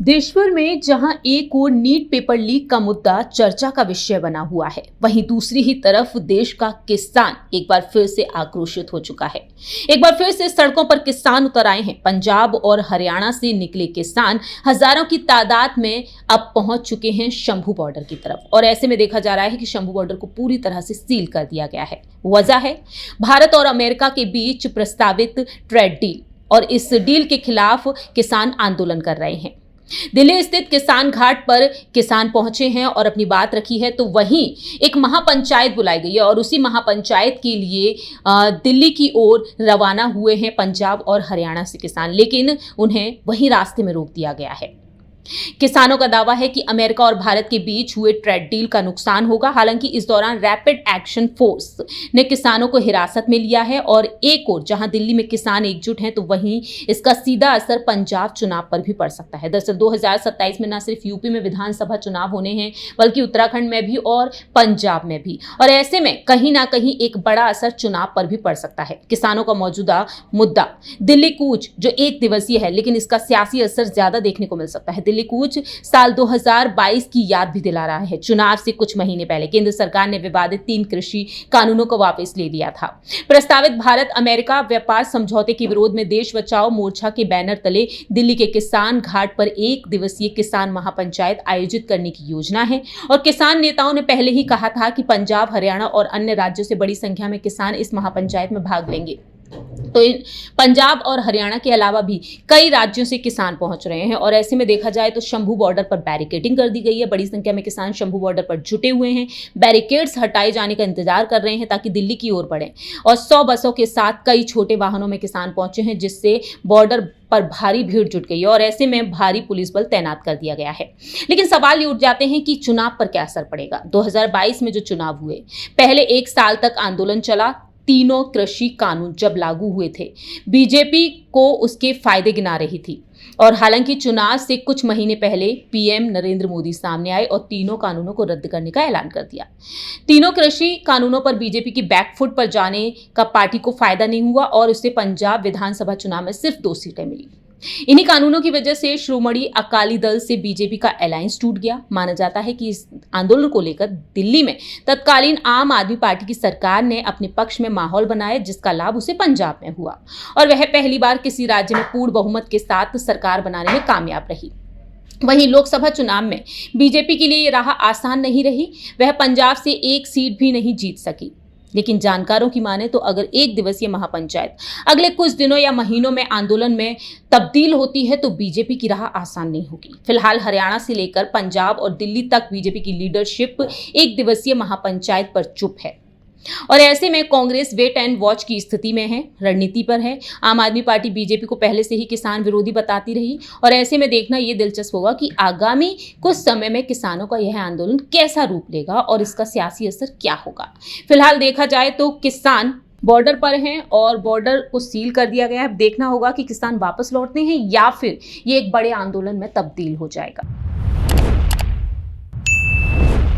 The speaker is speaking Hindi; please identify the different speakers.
Speaker 1: देशभर में जहां एक ओर नीट पेपर लीक का मुद्दा चर्चा का विषय बना हुआ है, वहीं दूसरी ही तरफ देश का किसान एक बार फिर से आक्रोशित हो चुका है। एक बार फिर से सड़कों पर किसान उतर आए हैं। पंजाब और हरियाणा से निकले किसान हजारों की तादाद में अब पहुंच चुके हैं शंभू बॉर्डर की तरफ, और ऐसे में देखा जा रहा है कि शंभू बॉर्डर को पूरी तरह से सील कर दिया गया है। वजह है भारत और अमेरिका के बीच प्रस्तावित ट्रेड डील, और इस डील के खिलाफ किसान आंदोलन कर रहे हैं। दिल्ली स्थित किसान घाट पर किसान पहुंचे हैं और अपनी बात रखी है, तो वहीं एक महापंचायत बुलाई गई है और उसी महापंचायत के लिए दिल्ली की ओर रवाना हुए हैं पंजाब और हरियाणा से किसान, लेकिन उन्हें वहीं रास्ते में रोक दिया गया है। किसानों का दावा है कि अमेरिका और भारत के बीच हुए ट्रेड डील का नुकसान होगा। हालांकि इस दौरान रैपिड एक्शन फोर्स ने किसानों को हिरासत में लिया है, और एक ओर जहां दिल्ली में किसान एकजुट हैं, तो वहीं इसका सीधा असर पंजाब चुनाव पर भी पड़ सकता है। दरअसल 2027 में न सिर्फ यूपी में विधानसभा चुनाव होने हैं, बल्कि उत्तराखंड में भी और पंजाब में भी, और ऐसे में कहीं ना कहीं एक बड़ा असर चुनाव पर भी पड़ सकता है। किसानों का मौजूदा मुद्दा दिल्ली कूच, जो एक दिवसीय है, लेकिन इसका सियासी असर ज्यादा देखने को मिल सकता है। दिल्ली कूच साल 2022 की याद भी दिला रहा है। चुनाव से कुछ महीने पहले केंद्र सरकार ने विवादित 3 कृषि कानूनों को वापस ले लिया था। प्रस्तावित भारत अमेरिका व्यापार समझौते के विरोध में देश बचाओ मोर्चा के बैनर तले दिल्ली के किसान घाट पर एक दिवसीय किसान महापंचायत आयोजित करने की योजना है, और किसान नेताओं ने पहले ही कहा था कि पंजाब, हरियाणा और अन्य राज्यों से बड़ी संख्या में किसान इस महापंचायत में भाग लेंगे। तो पंजाब और हरियाणा के अलावा भी कई राज्यों से किसान पहुंच रहे हैं, और ऐसे में देखा जाए तो शंभू बॉर्डर पर बैरिकेडिंग कर दी गई है। बड़ी संख्या में किसान शंभू बॉर्डर पर जुटे हुए हैं, बैरिकेड्स हटाए जाने का इंतजार कर रहे हैं ताकि दिल्ली की ओर बढ़ें, और 100 बसों के साथ कई छोटे वाहनों में किसान पहुंचे हैं, जिससे बॉर्डर पर भारी भीड़ जुट गई है, और ऐसे में भारी पुलिस बल तैनात कर दिया गया है। लेकिन सवाल ये उठ जाते हैं कि चुनाव पर क्या असर पड़ेगा। 2022 में जो चुनाव हुए, पहले 1 साल तक आंदोलन चला। तीनों कृषि कानून जब लागू हुए थे, बीजेपी को उसके फायदे गिना रही थी, और हालांकि चुनाव से कुछ महीने पहले पीएम नरेंद्र मोदी सामने आए और तीनों कानूनों को रद्द करने का ऐलान कर दिया। तीनों कृषि कानूनों पर बीजेपी की बैकफुट पर जाने का पार्टी को फायदा नहीं हुआ, और उससे पंजाब विधानसभा चुनाव में सिर्फ 2 सीटें मिली। इन्हीं कानूनों की वजह से श्रोमणी अकाली दल से बीजेपी का अलायंस टूट गया। माना जाता है कि इस आंदोलन को लेकर दिल्ली में तत्कालीन आम आदमी पार्टी की सरकार ने अपने पक्ष में माहौल बनाया, जिसका लाभ उसे पंजाब में हुआ, और वह पहली बार किसी राज्य में पूर्ण बहुमत के साथ सरकार बनाने में कामयाब रही। वहीं लोकसभा चुनाव में बीजेपी के लिए ये राह आसान नहीं रही। वह पंजाब से 1 सीट भी नहीं जीत सकी। लेकिन जानकारों की माने तो अगर एक दिवसीय महापंचायत अगले कुछ दिनों या महीनों में आंदोलन में तब्दील होती है, तो बीजेपी की राह आसान नहीं होगी। फिलहाल हरियाणा से लेकर पंजाब और दिल्ली तक बीजेपी की लीडरशिप एक दिवसीय महापंचायत पर चुप है, और ऐसे में कांग्रेस वेट एंड वॉच की स्थिति में है, रणनीति पर है। आम आदमी पार्टी बीजेपी को पहले से ही किसान विरोधी बताती रही, और ऐसे में देखना यह दिलचस्प होगा कि आगामी कुछ समय में किसानों का यह आंदोलन कैसा रूप लेगा और इसका सियासी असर क्या होगा। फिलहाल देखा जाए तो किसान बॉर्डर पर हैं और बॉर्डर को सील कर दिया गया है। अब देखना होगा कि किसान वापस लौटते हैं या फिर ये एक बड़े आंदोलन में तब्दील हो जाएगा।